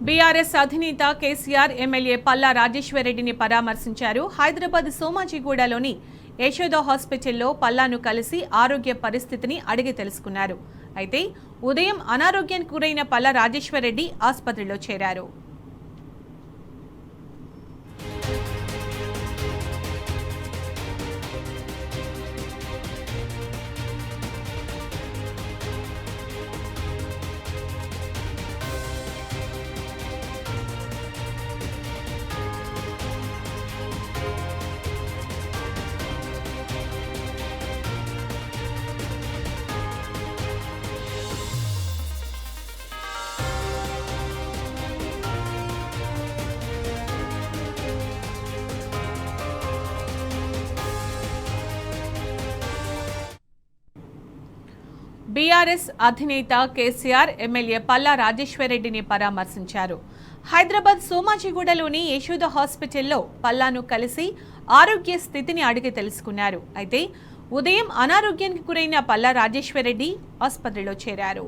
BRS అధినేత KCR MLA Palla రాజేశ్వరరెడ్డిని పరామర్శించారు. హైదరాబాద్ సోమాజిగూడలోని యశోద హాస్పిటల్లో పల్లాను కలిసి ఆరోగ్య పరిస్థితిని అడిగి తెలుసుకున్నారు. అయితే ఉదయం అనారోగ్యానికి గురైన పల్లా రాజేశ్వరరెడ్డి ఆసుపత్రిలో చేరారు. బీఆర్ఎస్ అధినేత కేసీఆర్ ఎమ్మెల్యే పల్లా రాజేశ్వరరెడ్డిని పరామర్శించారు. హైదరాబాద్ సోమాజిగూడలోని యశోద హాస్పిటల్లో పల్లాను కలిసి ఆరోగ్య స్థితిని అడిగి తెలుసుకున్నారు. అయితే ఉదయం అనారోగ్యానికి గురైన పల్లా రాజేశ్వరరెడ్డి ఆసుపత్రిలో చేరారు.